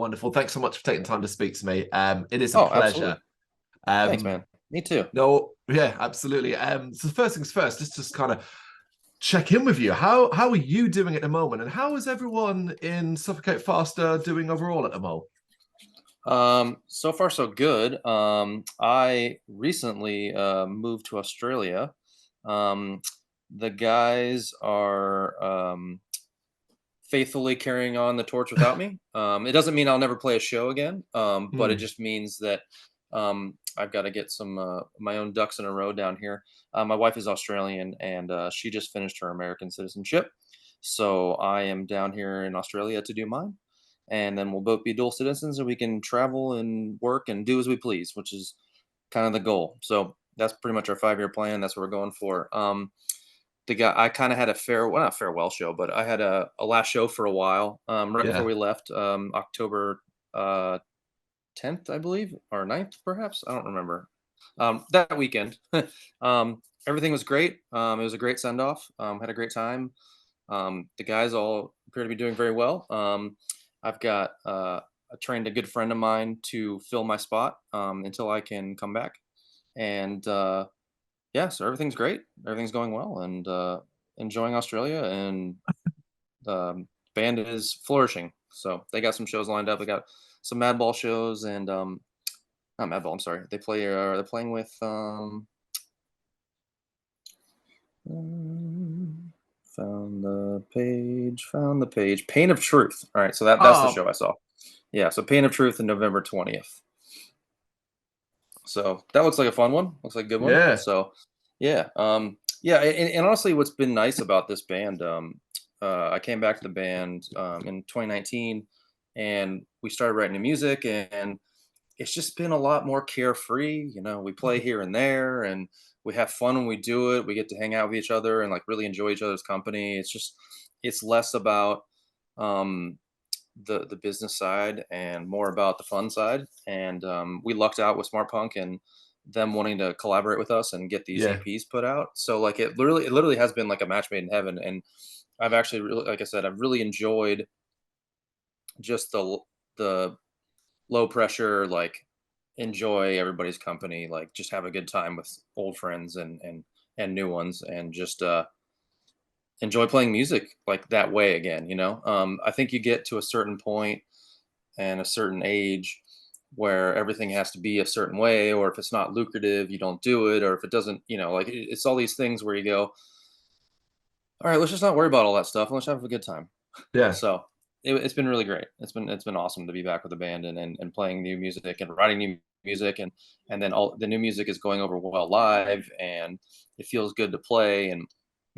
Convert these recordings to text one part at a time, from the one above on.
Wonderful. Thanks so much for taking time to speak to me. It is a Oh, pleasure. absolutely. Thanks, man. Me too. No, yeah, absolutely. So first things first, just kind of check in with you. How are you doing at the moment, and how is everyone in Suffocate Faster doing overall at the moment? So far so good. I recently moved to Australia. Um, the guys are faithfully carrying on the torch without me. It doesn't mean I'll never play a show again, but it Hmm. just means that I've got to get some my own ducks in a row down here. My wife is Australian, and she just finished her American citizenship, so I am down here in Australia to do mine, and then we'll both be dual citizens, and we can travel and work and do as we please, which is kind of the goal. So that's pretty much our 5-year plan. That's what we're going for. The guy I kind of had a well, not farewell show, but I had a last show for a while, right before Yeah. we left, October 10th, I believe, or 9th, perhaps. I don't remember. That weekend, everything was great. It was a great send off. Had a great time. The guys all appear to be doing very well. I've got I trained a good friend of mine to fill my spot until I can come back, and yeah, so everything's great. Everything's going well, and enjoying Australia, and the band is flourishing. So they got some shows lined up. They got some Madball shows, and not Madball. I'm sorry. They're playing with found the page. Found the page. Pain of Truth. All right, so that's the Oh, show I saw. Yeah, so Pain of Truth in November 20th. So that looks like a fun one. Looks like a good one. yeah. So yeah, yeah, and honestly, what's been nice about this band, I came back to the band in 2019, and we started writing new music, and it's just been a lot more carefree. We play here and there, and we have fun when we do it. We get to hang out with each other and like really enjoy each other's company. It's less about um, the business side and more about the fun side. And we lucked out with Smartpunk and them wanting to collaborate with us and get these Yeah. EPs put out. So like it literally has been like a match made in heaven. And I've actually really, like I said, I've really enjoyed just the low pressure, like enjoy everybody's company, like just have a good time with old friends and new ones, and just enjoy playing music like that way again. I think you get to a certain point and a certain age where everything has to be a certain way, or if it's not lucrative you don't do it, or if it doesn't, like it's all these things where you go, all right, let's just not worry about all that stuff and let's have a good time. Yeah. So it's been really great. It's been awesome to be back with the band, and playing new music and writing new music, and then all the new music is going over well live, and it feels good to play, and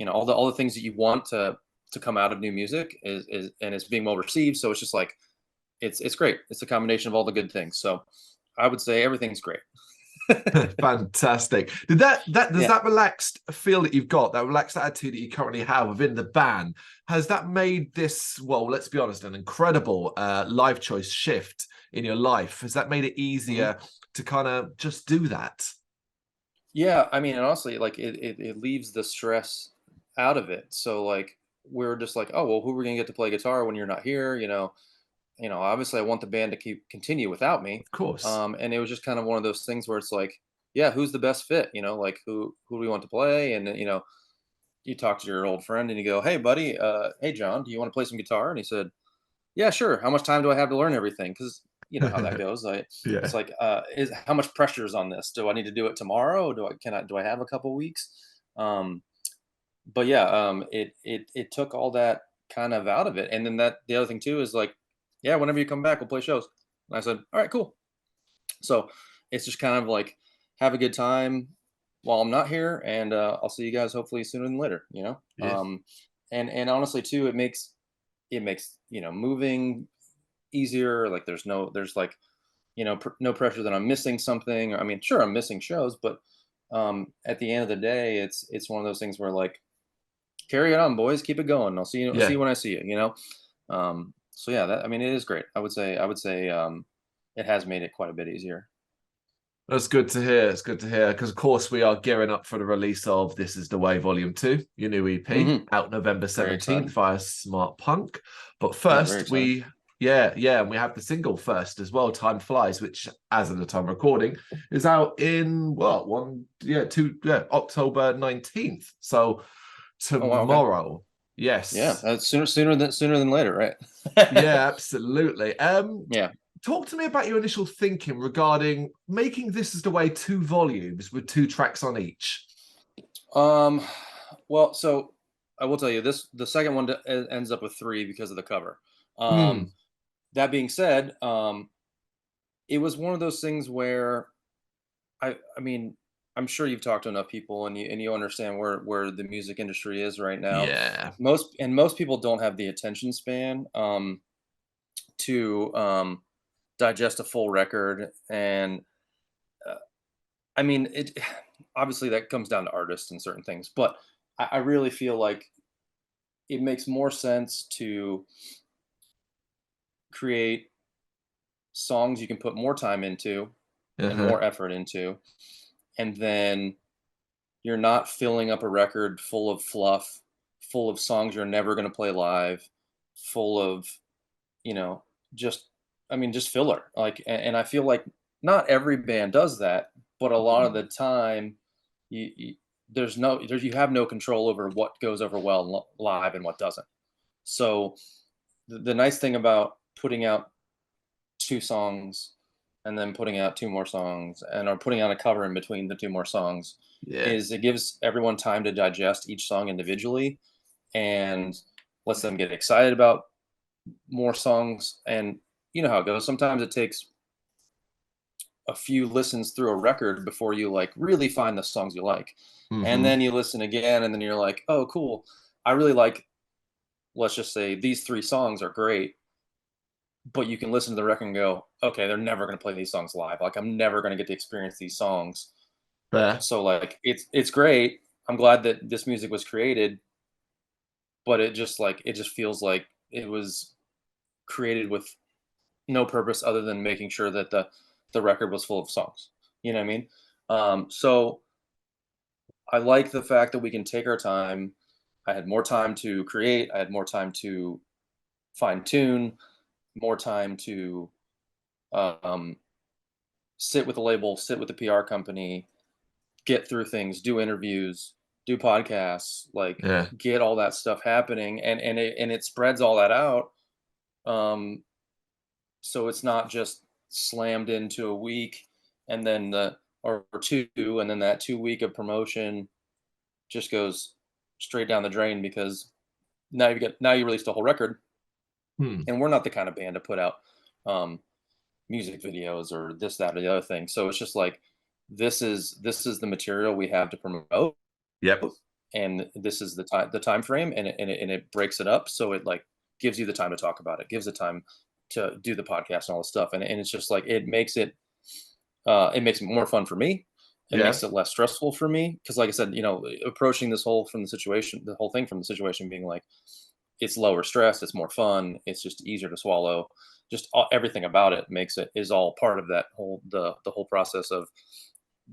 all the things that you want to come out of new music is and it's being well received. So it's just like it's great. It's a combination of all the good things. So I would say everything's great. Fantastic. Did that does Yeah. that relaxed feel that you've got, that relaxed attitude that you currently have within the band, has that made this, well, let's be honest, an incredible life choice shift in your life? Has that made it Mhm. easier to kind of just do that? Yeah, I mean, and honestly, like it leaves the stress out of it. So like we're just like, oh well, who are we gonna get to play guitar when you're not here? Obviously I want the band to continue without me. Of course. And it was just kind of one of those things where it's like, yeah, who's the best fit? Like who do we want to play? And then, you talk to your old friend and you go, hey buddy, hey John, do you want to play some guitar? And he said, yeah, sure. How much time do I have to learn everything? Because you know how that goes. It's Yeah. like, is how much pressure is on this? Do I need to do it tomorrow? Do I have a couple weeks? Um, but yeah, it took all that kind of out of it. And then the other thing too is like, yeah, whenever you come back, we'll play shows. And I said, all right, cool. So it's just kind of like have a good time while I'm not here, and I'll see you guys hopefully sooner than later. Yeah. And honestly too, it makes moving easier. Like there's like no pressure that I'm missing something. I mean, sure, I'm missing shows, but at the end of the day, it's one of those things where like carry it on, boys, keep it going. I'll see Yeah. you when I see you. So yeah, I mean, it is great. I would say it has made it quite a bit easier. That's good to hear. It's good to hear because, of course, we are gearing up for the release of This Is the Way Volume 2, your new EP, Hmm. out November Very 17th excited. via Smart Punk. But Yeah, very first, excited. Yeah, yeah, and we have the single first as well, Time Flies, which, as of the time recording, is out in what October 19th. So Oh wow, okay. tomorrow. Yeah, Yes. that's sooner than later, right? Yeah, absolutely. Yeah. Talk to me about your initial thinking regarding making This Is the Way 2 volumes with 2 tracks on each. Um, well, so I will tell you this: the second one ends up with three because of the cover. Mm, That being said, it was one of those things where I mean, I'm sure you've talked to enough people and you understand where the music industry is right now. yeah. Most people don't have the attention span to digest a full record, and uh, I mean it. Obviously, that comes down to artists and certain things, but I really feel like it makes more sense to create songs you can put more time into and Uh-huh. more effort into, and then you're not filling up a record full of fluff, full of songs you're never going to play live, full of, you know, just, I mean, just filler. Like, and I feel like not every band does that, but a lot of the time, you you have no control over what goes over well live and what doesn't. So the nice thing about putting out two songs and then putting out two more songs and or putting out a cover in between the two more songs Yeah. is it gives everyone time to digest each song individually and lets them get excited about more songs. And you know how it goes, sometimes it takes a few listens through a record before you like really find the songs you like, and Mm-hmm. then you listen again and then you're like, oh cool, I really like, let's just say these three songs are great, but you can listen to the record and go, okay, they're never going to play these songs live. Like I'm never going to get to experience these songs. Fair. So like it's great. I'm glad that this music was created, but it just feels like it was created with no purpose other than making sure that the record was full of songs. You know what I mean? So I like the fact that we can take our time. I had more time to create. I had more time to fine tune, more time to um, sit with the label, sit with the PR company, get through things, do interviews, do podcasts, like Yeah. get all that stuff happening, and it spreads all that out. Um, so it's not just slammed into a week and then or two, and then that 2 week of promotion just goes straight down the drain because now you released a whole record, Hmm. and we're not the kind of band to put out um, music videos or this, that, or the other thing. So it's just like this is the material we have to promote, Yep. and this is the time frame, and it breaks it up so it like gives you the time to talk about it, gives the time to do the podcast and all this stuff, and it's just like it makes it more fun for me. It Yeah. makes it less stressful for me because, like I said, approaching this whole from the whole thing from the situation being like it's lower stress, it's more fun, it's just easier to swallow. Just everything about it makes it is all part of that whole the whole process of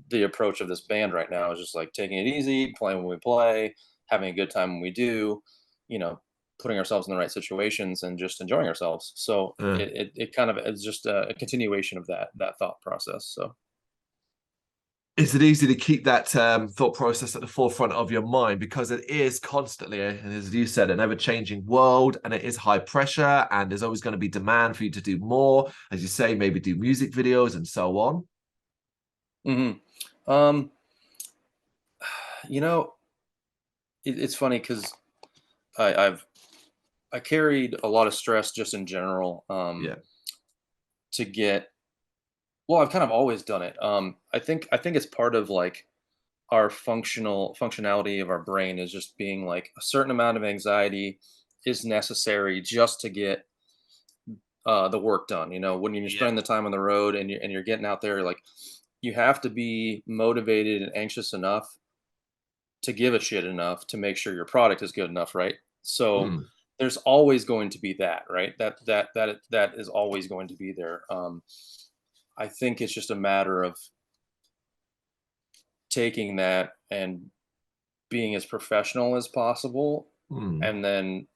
the approach of this band right now is just like taking it easy, playing when we play, having a good time when we do, you know, putting ourselves in the right situations and just enjoying ourselves. So Uh, it kind of is just a continuation of that thought process. So is it easy to keep that thought process at the forefront of your mind because it is constantly, and as you said, an ever-changing world, and it is high pressure, and there's always going to be demand for you to do more, as you say, maybe do music videos and so on. hmm um, you know, it's funny because I've I carried a lot of stress just in general Yeah. to get. Well, I've kind of always done it. I think it's part of like our functionality of our brain is just being like a certain amount of anxiety is necessary just to get the work done. You know, when you're Yeah. spending the time on the road and you're getting out there, like you have to be motivated and anxious enough to give a shit enough to make sure your product is good enough, right? So Hmm. there's always going to be that, right? That is always going to be there. I think it's just a matter of taking that and being as professional as possible, Hmm. and then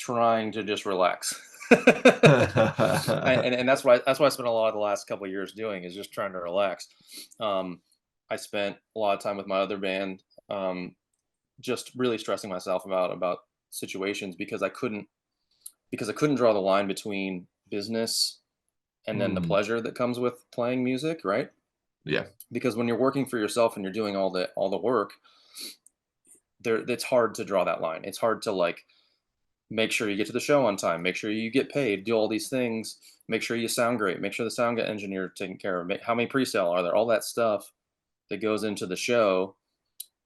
trying to just relax. And that's what I spent a lot of the last couple of years doing, is just trying to relax. I spent a lot of time with my other band, just really stressing myself about situations, because I couldn't draw the line between business and then the Hmm. pleasure that comes with playing music, right? Yeah. Because when you're working for yourself and you're doing all the work, it's hard to draw that line. It's hard to like make sure you get to the show on time, make sure you get paid, do all these things, make sure you sound great, make sure the sound engineer taken care of, how many pre-sale are there, all that stuff that goes into the show,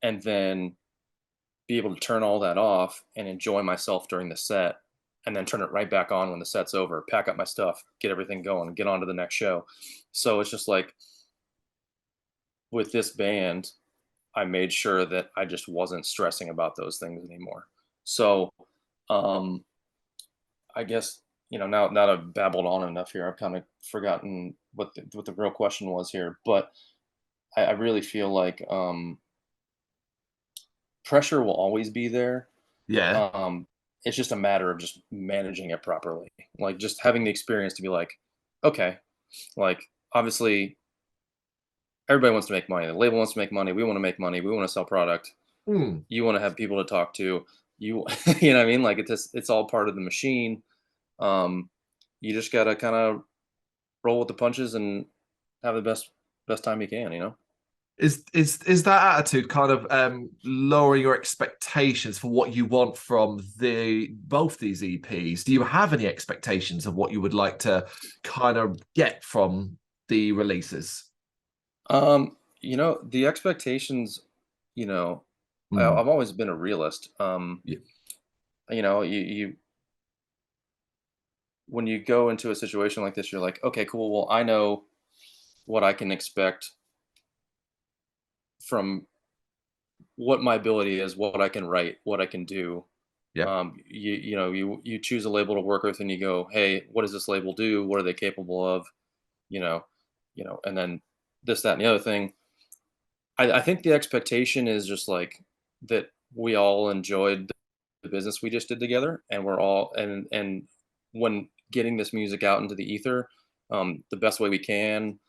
and then be able to turn all that off and enjoy myself during the set, and then turn it right back on when the set's over, pack up my stuff, get everything going, get on to the next show. So it's just like, with this band, I made sure that I just wasn't stressing about those things anymore. So, um, I guess, now that I've babbled on enough here, I've kind of forgotten what the real question was here. But I really feel like, pressure will always be there. Yeah. Um, it's just a matter of just managing it properly, like just having the experience to be like, okay, like obviously everybody wants to make money. The label wants to make money. We want to make money. We want to sell product. Hmm. You want to have people to talk to. You, you know what I mean? Like it's all part of the machine. Um, you just gotta kind of roll with the punches and have the best time you can. Is that attitude kind of lowering your expectations for what you want from both these EPs? Do you have any expectations of what you would like to kind of get from the releases? The expectations. You know, Hmm. I've always been a realist. Yeah. You when you go into a situation like this, you're like, okay, cool. Well, I know what I can expect from what my ability is, what I can write, what I can do. Yeah. You choose a label to work with, and you go, hey, what does this label do? What are they capable of? You know, and then this, that, and the other thing. I think the expectation is just like that we all enjoyed the business we just did together, and we're all and when getting this music out into the ether, the best way we can,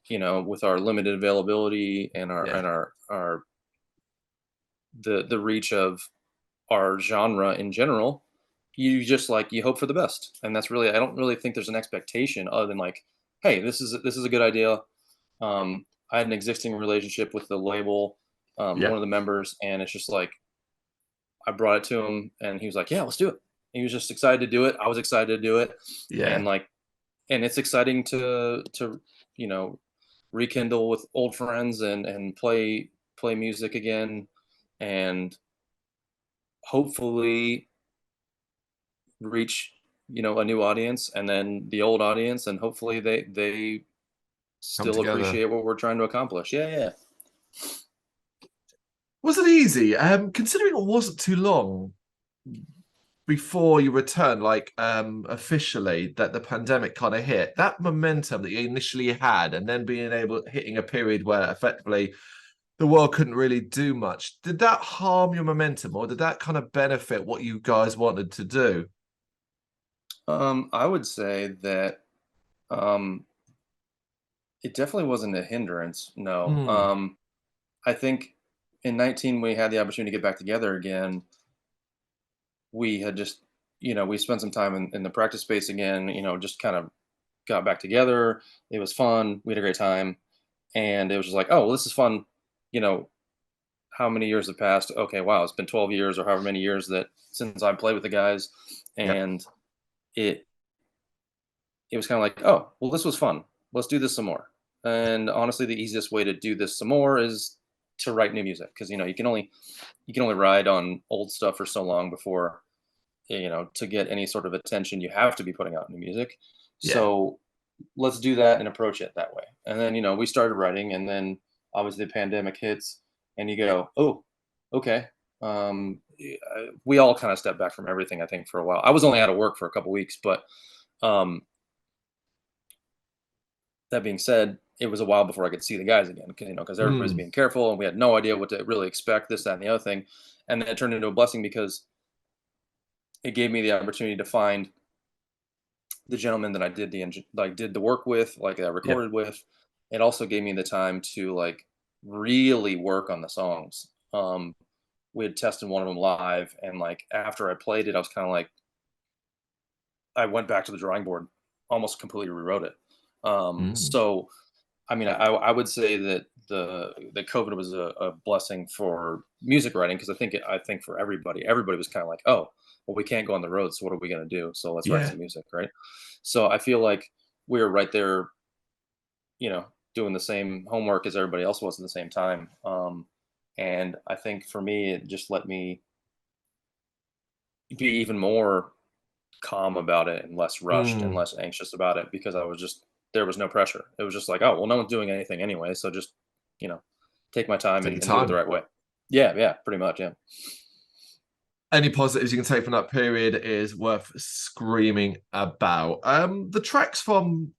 with our limited availability and our Yeah. and our the reach of our genre in general, you just like you hope for the best, and that's really, I don't really think there's an expectation other than like, hey, this is a good idea. I had an existing relationship with the label, one Yeah. of the members, and it's just like I brought it to him, and he was like, "Yeah, let's do it." He was just excited to do it. I was excited to do it, and Yeah. like, and it's exciting to you know rekindle with old friends and play music again, and hopefully reach a new audience, and then the old audience, and hopefully they Come still together. appreciate what we're trying to accomplish. Yeah, yeah. Was it easy? Considering it wasn't too long before you returned, like officially, that the pandemic kind of hit, that momentum that you initially had, and then being able hitting a period where effectively the world couldn't really do much, did that harm your momentum, or did that kind of benefit what you guys wanted to do? I would say that um, it definitely wasn't a hindrance. No. Hmm. I think in 19 we had the opportunity to get back together again. We had just, we spent some time in the practice space again. Just kind of got back together. It was fun. We had a great time, and it was just like, oh, well, this is fun. You know, how many years have passed? Okay, wow, it's been 12 years or however many years that since I played with the guys, Yep. and it it was kind of like, oh, well, this was fun. Let's do this some more. And honestly, the easiest way to do this some more is to write new music, because you can only ride on old stuff for so long before, to get any sort of attention. You have to be putting out new music. Yeah. So let's do that and approach it that way. And then we started writing, and then obviously the pandemic hits, and you go, oh, okay. We all kind of stepped back from everything, I think, for a while. I was only out of work for a couple weeks, but um, that being said, it was a while before I could see the guys again, because everybody's Hmm. being careful, and we had no idea what to really expect, this, that, and the other thing. And then it turned into a blessing, because it gave me the opportunity to find the gentleman that I did did the work with, like that I Yeah. recorded with. It also gave me the time to like really work on the songs. We had tested one of them live, and like after I played it, I was kind of like, I went back to the drawing board, almost completely rewrote it. Mm. So I mean, I would say that the COVID was a blessing for music writing, because I think for everybody was kind of like, oh, well, we can't go on the road, so what are we gonna do? So let's write Yeah. some music, right? So I feel like we were right there, you know, doing the same homework as everybody else was at the same time. And I think for me, it just let me be even more calm about it and less rushed and Mm. less anxious about it, because I was just there was no pressure. It was just like, oh well, no one's doing anything anyway, so just, you know, take my time Take your and do it the time. right way. Yeah, yeah, pretty much, yeah. Any positives you can take from that period is worth screaming about. The tracks from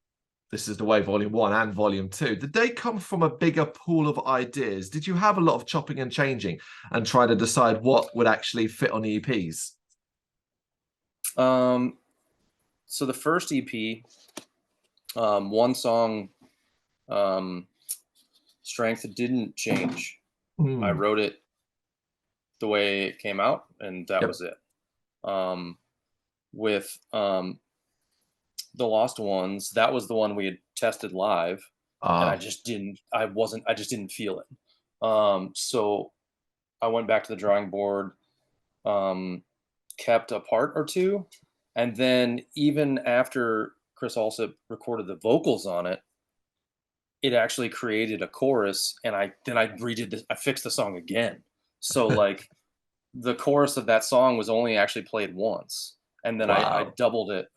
This Is the Way Volume 1 and Volume 2, did they come from a bigger pool of ideas? Did you have a lot of chopping and changing and try to decide what would actually fit on EPs? Um, so the first EP, one song, um, Strength, didn't change. I Mm. wrote it the way it came out, and that Yep. was it. Um, with the Lost Ones, that was the one we had tested live, and Ah, I just didn't feel it. So I went back to the drawing board, um, kept a part or two, and then even after Chris Alsip recorded the vocals on it, it actually created a chorus, and I redid I fixed the song again. So like the chorus of that song was only actually played once, and then I wow. doubled it.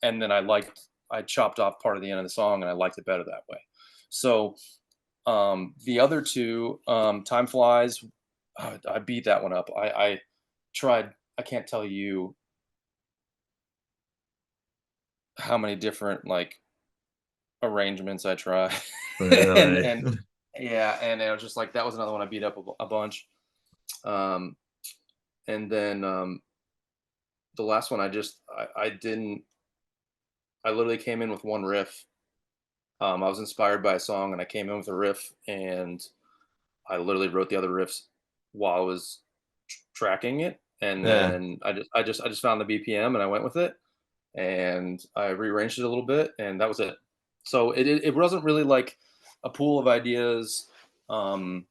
And then I chopped off part of the end of the song, and I liked it better that way. So the other two, Time Flies, I beat that one up. I tried. I can't tell you how many different like arrangements I tried, Really? and yeah, and it was just like that was another one I beat up a bunch. Um, and then the last one, I didn't. I literally came in with one riff. I was inspired by a song, and I came in with a riff, and I literally wrote the other riffs while I was tracking it, and Yeah. then I just found the BPM and I went with it, and I rearranged it a little bit, and that was it. So it wasn't really like a pool of ideas. Um,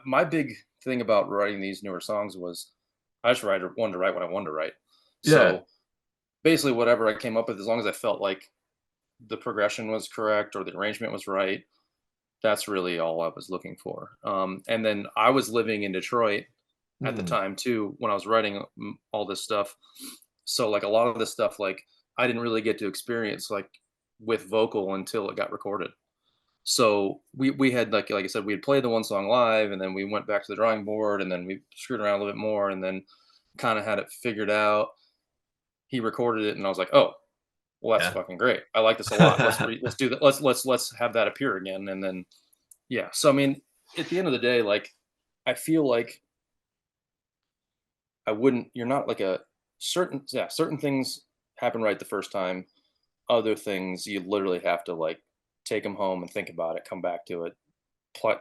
my big thing about writing these newer songs was I just wanted to write what I wanted to write. Yeah. So basically, whatever I came up with, as long as I felt like the progression was correct or the arrangement was right, that's really all I was looking for. And then I was living in Detroit at the Mm. time too when I was writing all this stuff. So like a lot of this stuff, like I didn't really get to experience like with vocal until it got recorded. So we had like I said, we had played the one song live, and then we went back to the drawing board, and then we screwed around a little bit more, and then kind of had it figured out. He recorded it, and I was like, oh, well, that's Yeah. fucking great. I like this a lot. Let's do that. Let's have that appear again, and then yeah. So I mean, at the end of the day, like I feel like I wouldn't. You're not like a certain things happen right the first time. Other things you literally have to like take them home and think about it, come back to it,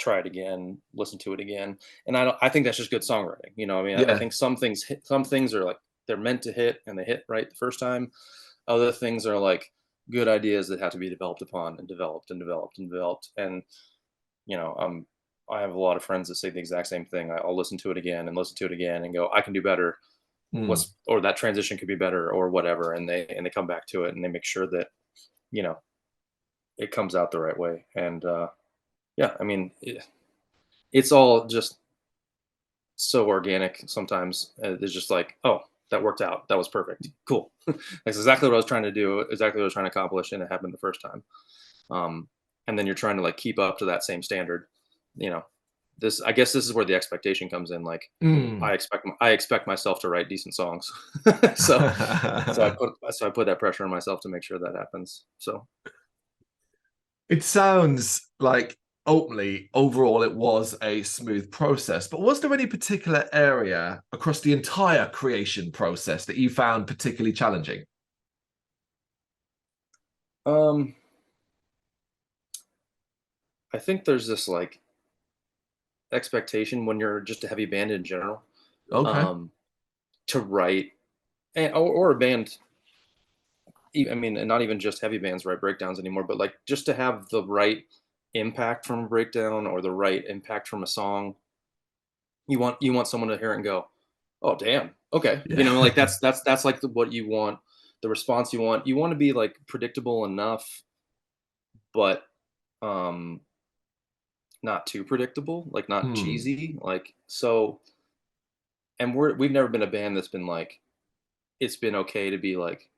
try it again, listen to it again. And I think that's just good songwriting. You know, I mean, I Yeah. think some things are like they're meant to hit and they hit right the first time. Other things are like good ideas that have to be developed upon and developed and developed and developed. And you know, I have a lot of friends that say the exact same thing. I'll listen to it again and listen to it again and go, I can do better. Mm. What's or that transition could be better or whatever. And they come back to it and they make sure that you know it comes out the right way. And yeah, I mean, it's all just so organic sometimes. It's just like, oh, that worked out. That was perfect. Cool. That's exactly what I was trying to do. Exactly what I was trying to accomplish, and it happened the first time. Um, and then you're trying to like keep up to that same standard. You know, I guess this is where the expectation comes in. Like, Mm. I expect myself to write decent songs. so so I put that pressure on myself to make sure that happens. So It sounds like ultimately, overall, it was a smooth process. But was there any particular area across the entire creation process that you found particularly challenging? Um, I think there's this like expectation when you're just a heavy band in general, Okay. um, to write or a band. I mean, and not even just heavy bands write breakdowns anymore, but like just to have the right impact from a breakdown or the right impact from a song, you want someone to hear it and go, "Oh, damn, okay," like Yeah. that's like what you want, the response you want. You want to be like predictable enough, but um, not too predictable, like not Hmm. cheesy, like so. And we've never been a band that's been like it's been okay to be like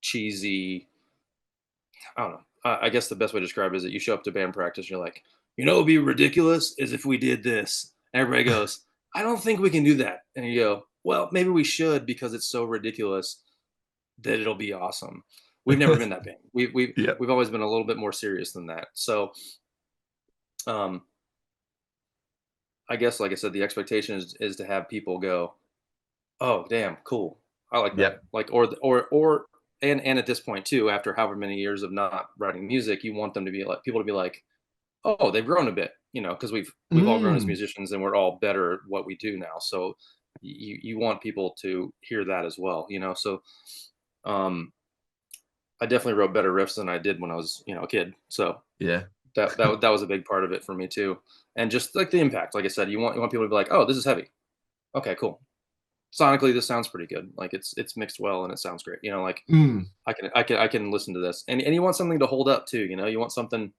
cheesy. I don't know. I guess the best way to describe it is that you show up to band practice, you're like, it'd be ridiculous is if we did this. And everybody goes, I don't think we can do that. And you go, well, maybe we should because it's so ridiculous that it'll be awesome. We've never been that band. Yeah. We've always been a little bit more serious than that. So, um, I guess, like I said, the expectation is to have people go, oh, damn, cool. I like that. Yep. Like, and at this point too, after however many years of not writing music, you want them to be like people to be like, oh, they've grown a bit, because we've all grown as Mm. musicians and we're all better at what we do now. So you want people to hear that as well. So um, I definitely wrote better riffs than I did when I was a kid. So Yeah. that was a big part of it for me too. And just like the impact, like I said, you want people to be like, oh, this is heavy. Okay, cool. Sonically, this sounds pretty good. Like it's mixed well and it sounds great. Like Mm. I can listen to this. And you want something to hold up too. You want something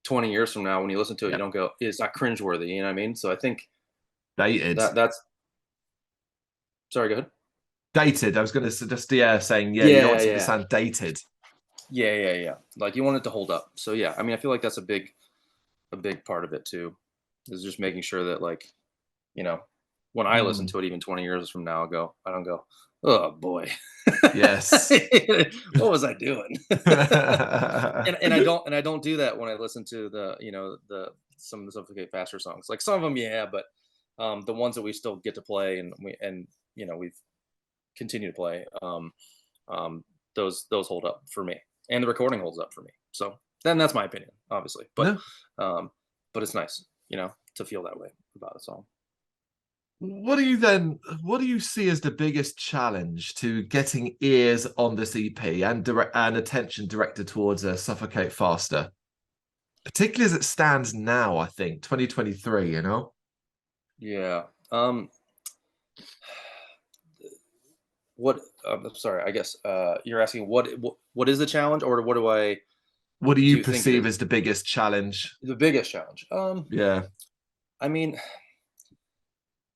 20 years from now when you listen to it, you Yep. don't go, it's not cringeworthy. You know what I mean? So I think Dated. that's sorry, go ahead. Dated. I was going to just, yeah, saying, yeah, you don't Yeah, want something to yeah. sound dated. Yeah. Like you want it to hold up. So yeah, I mean, I feel like that's a big part of it too, is just making sure that like, you know, when I listen Mm. to it even 20 years from now, I don't go, oh boy. Yes. What was I doing? And I don't do that when I listen to the some of the Suffocate Faster songs. Like some of them, yeah, but the ones that we still get to play and we've continued to play, um, those hold up for me, and the recording holds up for me. So then that's my opinion, obviously, No. um, but it's nice, to feel that way about a song. What do you see as the biggest challenge to getting ears on this EP and attention directed towards Suffocate Faster? Particularly as it stands now, I think, 2023, you know? Yeah. What? I'm sorry. I guess you're asking what is the challenge, or what do I What do you do think it perceive is? as the biggest challenge? The biggest challenge. Yeah. I mean,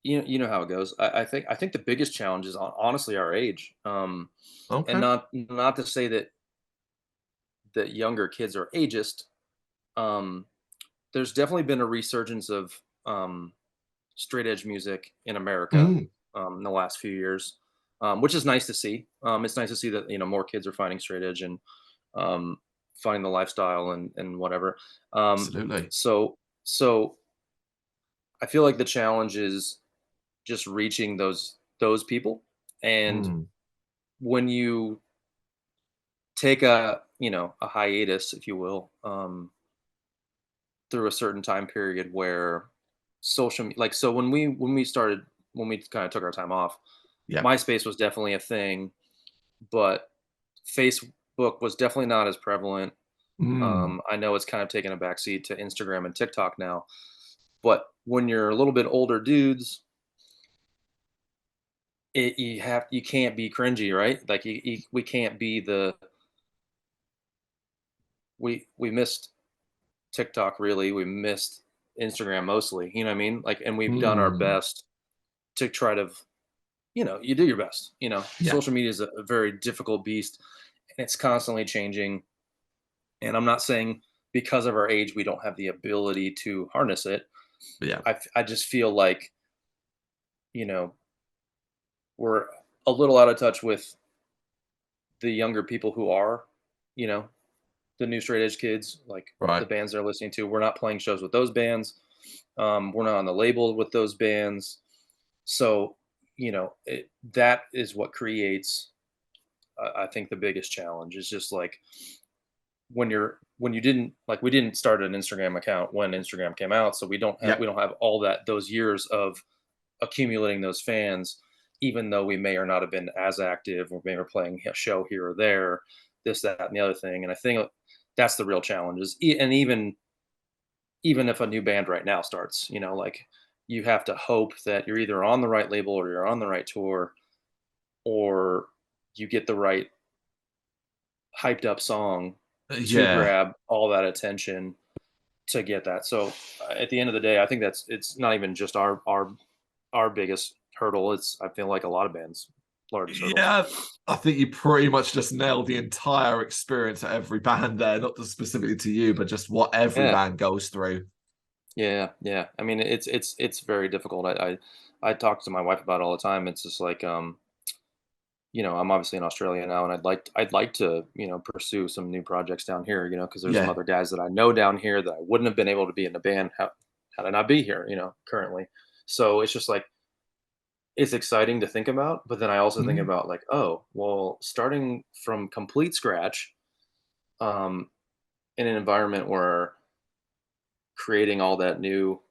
you know how it goes. I think the biggest challenge is honestly our age. And Okay. not to say that younger kids are ageist. Um, there's definitely been a resurgence of straight edge music in America Mm. in the last few years, which is nice to see. It's nice to see that more kids are finding straight edge and um, finding the lifestyle and whatever. Um, Absolutely. so I feel like the challenge is just reaching those people, and Mm. when you take a hiatus, if you will, through a certain time period where like so when we kind of took our time off, Yeah. MySpace was definitely a thing, but Facebook was definitely not as prevalent. Mm. I know it's kind of taken a backseat to Instagram and TikTok now, but when you're a little bit older dudes, you can't be cringy, right? Like we can't be we missed TikTok really, we missed Instagram mostly. You know what I mean? Like, and we've done our Mm. best to try to you do your best. Yeah. Social media is a very difficult beast, and it's constantly changing. And I'm not saying because of our age we don't have the ability to harness it. Yeah. I just feel like you know we're a little out of touch with the younger people who are you know the new straight edge kids, like the Right. bands they're listening to. We're not playing shows with those bands. We're not on the label with those bands. So, that is what creates, I think, the biggest challenge is just like when you didn't like we didn't start an Instagram account when Instagram came out, so we Yep. don't have all those years of accumulating those fans, even though we may or not have been as active or maybe playing a show here or there, this, that, and the other thing. And I think that's the real challenge is, and even if a new band right now starts, like you have to hope that you're either on the right label or you're on the right tour or you get the right hyped up song to Yeah. grab all that attention to get that. So at the end of the day, I think it's not even just our biggest hurdle. It's I feel like a lot of bands' largest hurdles. Yeah. I think you pretty much just nailed the entire experience of every band there, not just specifically to you, but just what every Yeah, band goes through. yeah, yeah. I mean, it's very difficult. I talk to my wife about it all the time. It's just like I'm obviously in Australia now, and I'd like to pursue some new projects down here. Because there's some Yeah. other guys that I know down here that I wouldn't have been able to be in a band had I not be here. Currently. So it's just like it's exciting to think about, but then I also think Mhm. about like, oh, well, starting from complete scratch, um, in an environment where creating all that new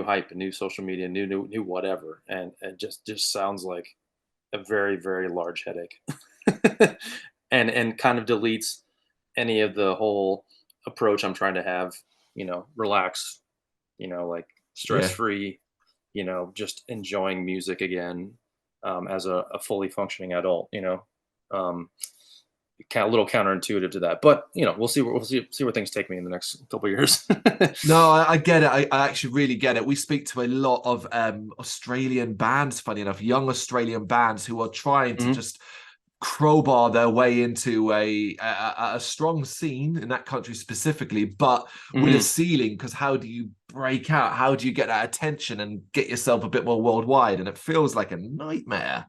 hype and new social media, new whatever, and it just sounds like a very, very large headache. And kind of deletes any of the whole approach I'm trying to have, relax, like stress Yeah. free, just enjoying music again, as a fully functioning adult, um, kind of a little counterintuitive to that, but we'll see where things take me in the next couple of years. No, I get it. I actually really get it. We speak to a lot of Australian bands, funny enough, young Australian bands who are trying to Mhm, just crowbar their way into a strong scene in that country specifically, but with a mhm. ceiling. Because how do you break out? How do you get that attention and get yourself a bit more worldwide? And it feels like a nightmare.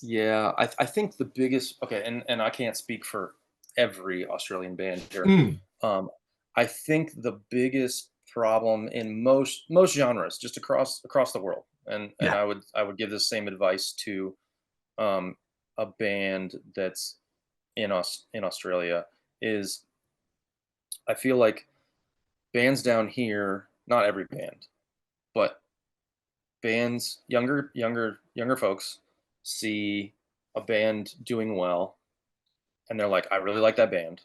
Yeah, I think the biggest okay, and I can't speak for every Australian band here. Mm, Um, I think the biggest problem in most genres, just across the world, and yeah. I would give the same advice to um, a band that's in Australia, is I feel like bands down here, not every band, but bands, younger folks see a band doing well and they're like, I really like that band.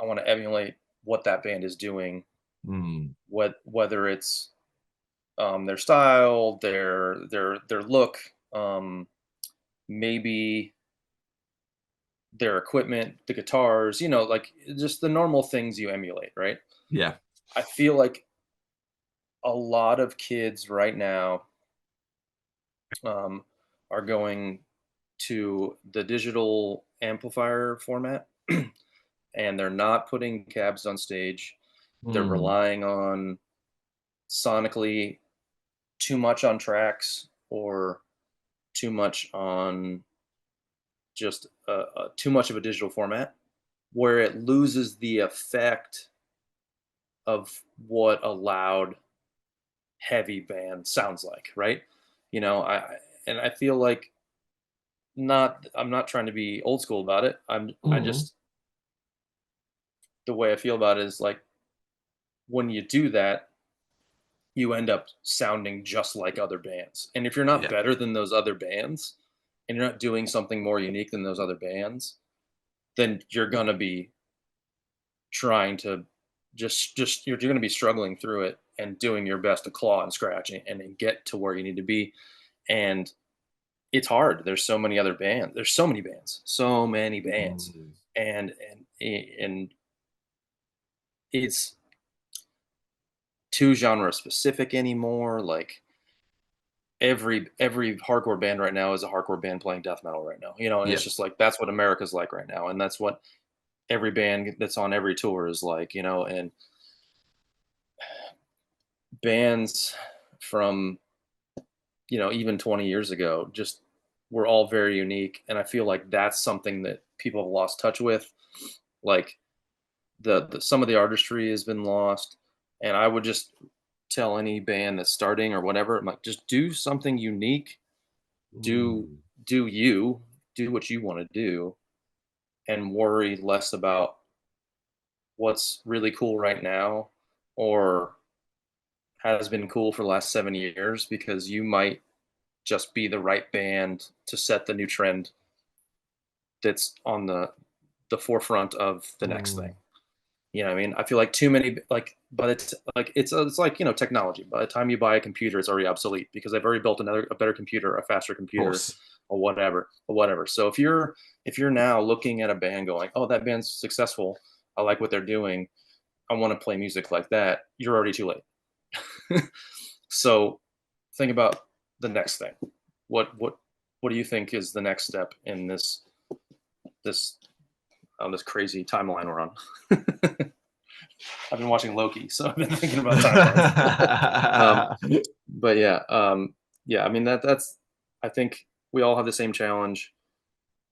I want to emulate what that band is doing, Mm, whether it's their style, their look, maybe their equipment, the guitars, like just the normal things you emulate, right? yeah. I feel like a lot of kids right now um, are going to the digital amplifier format and they're not putting cabs on stage. They're Mm, relying on sonically too much on tracks or too much on just too much of a digital format where it loses the effect of what a loud heavy band sounds like, right? And I feel like not I'm not trying to be old school about it. I mm, just the way I feel about it is like when you do that, you end up sounding just like other bands. And if you're not yeah. better than those other bands and you're not doing something more unique than those other bands, then you're going to be trying to you're going to be struggling through it and doing your best to claw and scratch and get to where you need to be. And it's hard. There's so many other bands. There's so many bands. Mm, And it's too genre specific anymore. Like every hardcore band right now is a hardcore band playing death metal right now. And it's yeah. just like that's what America's like right now, and that's what every band that's on every tour is like. And bands from even 20 years ago just were all very unique, and I feel like that's something that people have lost touch with. Like the some of the artistry has been lost, and I would just tell any band that's starting or whatever, I'm like, just do something unique, do Mm. do you, do what you want to do, and worry less about what's really cool right now or has been cool for the last 7 years, because you might just be the right band to set the new trend that's on the forefront of the next thing. Mm. You know what I mean? I feel like too many, like, but like it's like, technology. By the time you buy a computer, it's already obsolete because they've already built a better computer, a faster Of computer, course. or whatever. So if you're now looking at a band going, oh, that band's successful, I like what they're doing, I want to play music like that, you're already too late. So think about the next thing. What do you think is the next step in this this crazy timeline we're on? I've been watching Loki, so I've been thinking about timelines. um, but yeah. I mean that's. I think we all have the same challenge,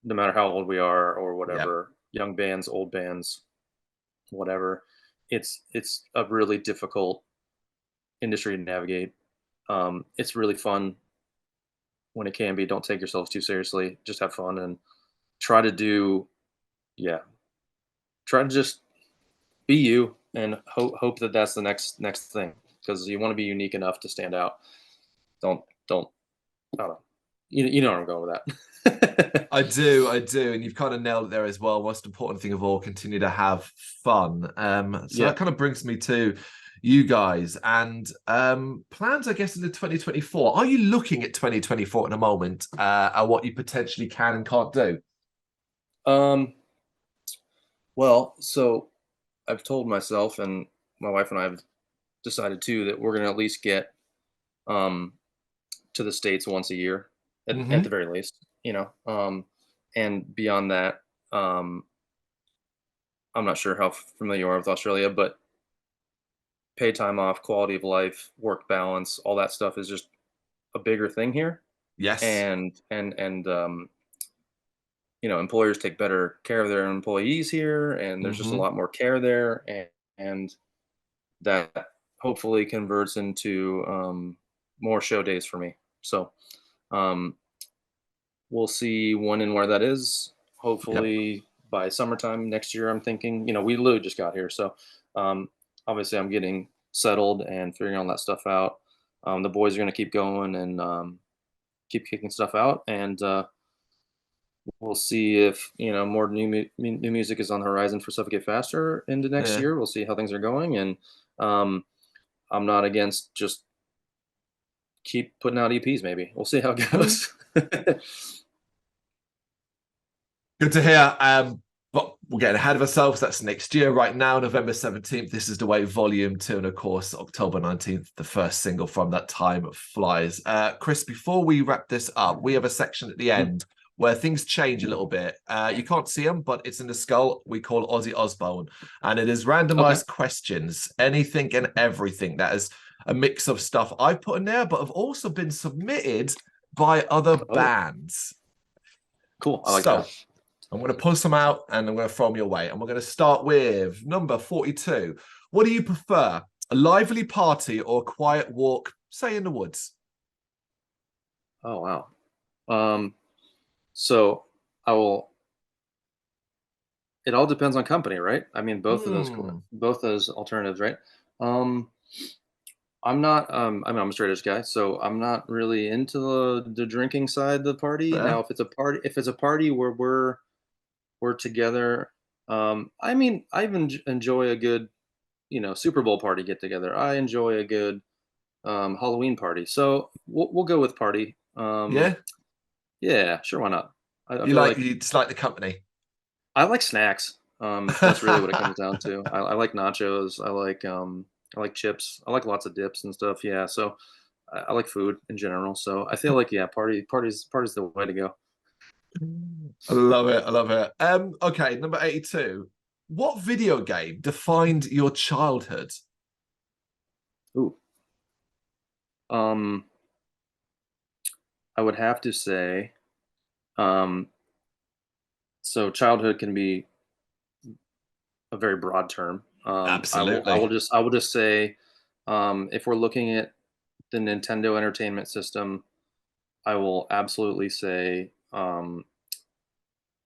no matter how old we are or Yeah. whatever. Young bands, old bands, whatever. It's a really difficult industry to navigate. It's really fun when it can be. Don't take yourselves too seriously. Just have fun and try to do. Yeah, try to just be you and hope that that's the next thing, because you want to be unique enough to stand out. Don't I don't know. You know where I'm going with that. I do, and you've kind of nailed it there as well. Most important thing of all, continue to have fun. So Yeah. that kind of brings me to you guys and plans, I guess, into 2024. Are you looking at 2024 at the moment, at what you potentially can and can't do? Um. Well, so I've told myself, and my wife and I have decided too, that we're going to at least get um to the States once a year, at the Hmm. very least. And beyond that, um, I'm not sure how familiar you are with Australia, but paid time off, quality of life, work balance, all that stuff is just a bigger thing here. Yes. And employers take better care of their employees here, and there's just a Hmm. lot more care there, and that hopefully converts into more show days for me. So um, we'll see when and where that is. Yep. Hopefully by summertime next year. I'm thinking. We literally just got here, so um, obviously I'm getting settled and figuring all that stuff out. The boys are going to keep going and keep kicking stuff out, and we'll see if more new music is on the horizon for Suffocate Faster into next Yeah. year. We'll see how things are going, and um, I'm not against just keep putting out EPs. Maybe we'll see how it Mm. goes. Good to hear. But we're getting ahead of ourselves. That's next year. Right now, November 17th, This Is the Way, Volume 2. And of course, October 19th, the first single from that. Time flies. Chris, before we wrap this up, we have a section at the Mhm. end where things change a little bit. You can't see them, but it's in the skull. We call Ozzy Osbourne. And it is Okay. randomized questions, anything and everything. That is a mix of stuff I've put in there, but have also been submitted by other Oh, bands. cool. I like So that. I'm going to pull some out and I'm going to throw them your way. And we're going to start with number 42. What do you prefer? A lively party or a quiet walk, say in the woods? Oh, wow. Um, so I will. It all depends on company, right? I mean, Hmm. both those alternatives, right? Um, I'm not. I mean, I'm a straight edge guy, so I'm not really into the drinking side of the party. Now, Fair. if it's a party where we're together, I mean, I even enjoy a good, Super Bowl party get together. I enjoy a good Halloween party. So we'll go with party. Yeah. Yeah, sure, why not? I You feel like like you just like the company. I like snacks. That's really what it comes down to. I like nachos. I like chips. I like lots of dips and stuff. Yeah, so I like food in general. So I feel like, yeah, party's the way to go. I love it. I love it. Okay, number 82. What video game defined your childhood? Ooh, um, I would have to say, um, so childhood can be a very broad term. Absolutely. I will just say, if we're looking at the Nintendo Entertainment System, I will absolutely say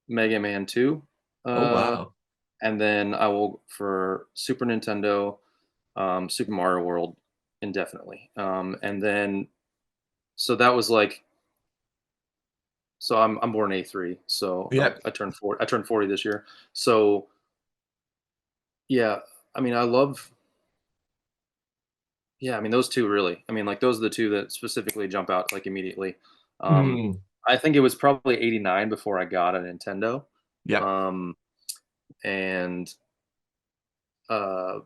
Mega Man 2. Oh, Uh, wow. and then I will, for Super Nintendo, Super Mario World indefinitely. And then, so that was like, so I'm born '83, so Yep. I turned 40 this year. So yeah, I mean, I love, yeah, I mean, those two really. I mean, like those are the two that specifically jump out like immediately. Um, Mm. I think it was probably '89 before I got a Nintendo. Yep. Um, and uh,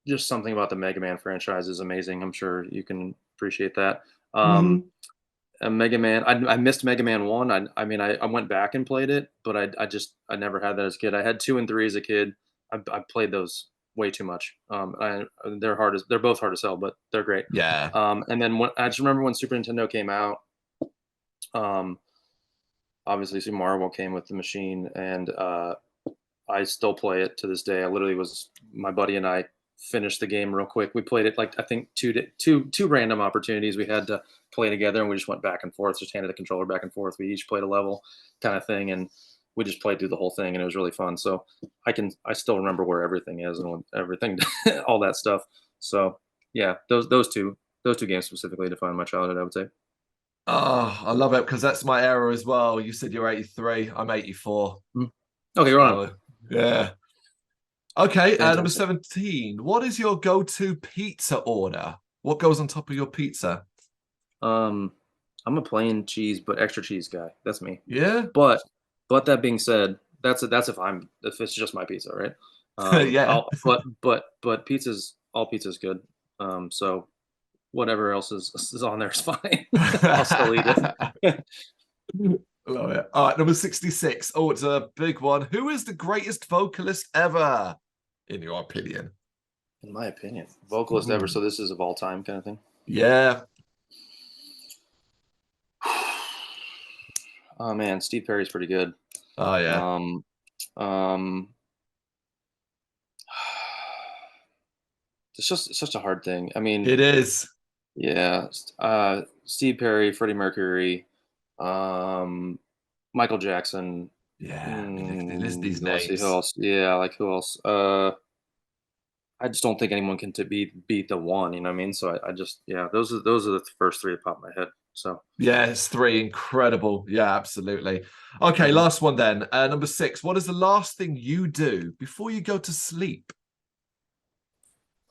just something about the Mega Man franchise is amazing. I'm sure you can appreciate that. Um, Hmm. Mega Man, I missed Mega Man 1. I mean, I went back and played it, but I never had that as a kid. I had 2 and 3 as a kid. I played those way too much. They're both hard to sell, but they're great. Yeah. And then I just remember when Super Nintendo came out, um, obviously Super Mario World came with the machine, and I still play it to this day. I literally was my buddy and I finished the game real quick. We played it like I think two random opportunities we had to play together, and we just went back and forth, just handed the controller back and forth. We each played a level, kind of thing, and we just played through the whole thing, and it was really fun. So I still remember where everything is and everything, all that stuff. So yeah, those two games specifically define my childhood, I would say. Oh, I love it because that's my era as well. You said you're 83. I'm 84. Mm. Okay, you're on. So, yeah. Okay, number Fantastic. 17. What is your go-to pizza order? What goes on top of your pizza? Um, I'm a plain cheese but extra cheese guy. That's me. Yeah? But that being said, that's if it's just my pizza, right? Yeah. I'll but pizza's all pizza's good. So whatever else is on there is fine. I'll still eat it. Love it. All right, number 66. Oh, it's a big one. Who is the greatest vocalist ever, in your opinion? In my opinion, vocalist ever. Hmm. So this is of all time kind of thing. Yeah. Oh man, Steve Perry's pretty good. Oh, yeah. Um, um, it's such a hard thing. I mean, It is. yeah, Steve Perry, Freddie Mercury, um, Michael Jackson. Yeah. I mean, they list these Let's see who names. else. Yeah, like who else? I just don't think anyone can to beat the one. You know what I mean? So I just yeah, those are the first three that pop in my head. So Yeah, it's three. Incredible. Yeah, absolutely. Okay, mhm. last one then. Number 6. What is the last thing you do before you go to sleep?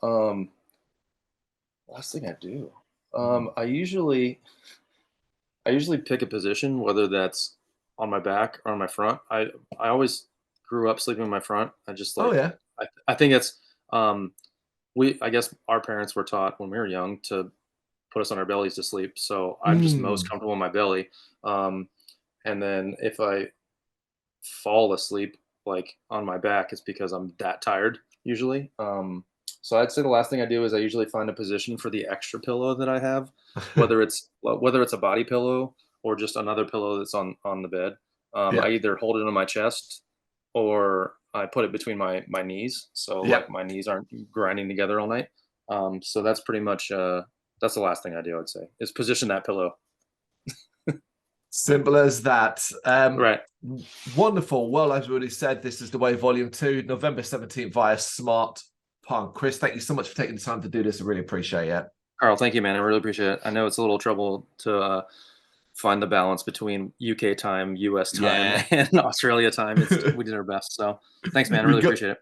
um, last thing I do. Hmm. Um, I usually I usually pick a position, whether that's on my back or on my front. I always grew up sleeping on my front. I just Oh, like yeah. I think it's um we I guess our parents were taught when we were young to put us on our bellies to sleep. So I'm just most Mm. comfortable in my belly. Um, and then if I fall asleep like on my back, it's because I'm that tired usually. So I'd say the last thing I do is I usually find a position for the extra pillow that I have, whether it's a body pillow or just another pillow that's on the bed. I Yeah. either hold it on my chest or I put it between my knees, so Yeah. like my knees aren't grinding together all night. So that's pretty much that's the last thing I do. I'd say is position that pillow. Simple as that. Right, Wonderful. Well, as we already said, this is the way volume 2, November 17th via Smartpunk. Chris, thank you so much for taking the time to do this. I really appreciate it. Carl. Thank you, man. I really appreciate it. I know it's a little trouble to find the balance between UK time, US time, Yeah. and Australia time. We did our best. So thanks, man. I We really got. appreciate it.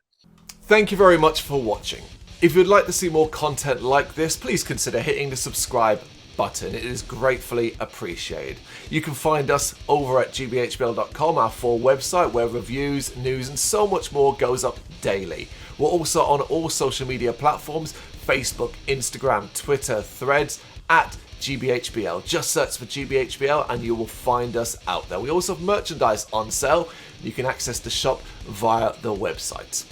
Thank you very much for watching. If you'd like to see more content like this, please consider hitting the subscribe button. It is gratefully appreciated. You can find us over at gbhbl.com, our full website where reviews, news, and so much more goes up daily. We're also on all social media platforms: Facebook, Instagram, Twitter, Threads, at GBHBL. Just search for GBHBL and you will find us out there. We also have merchandise on sale. You can access the shop via the website.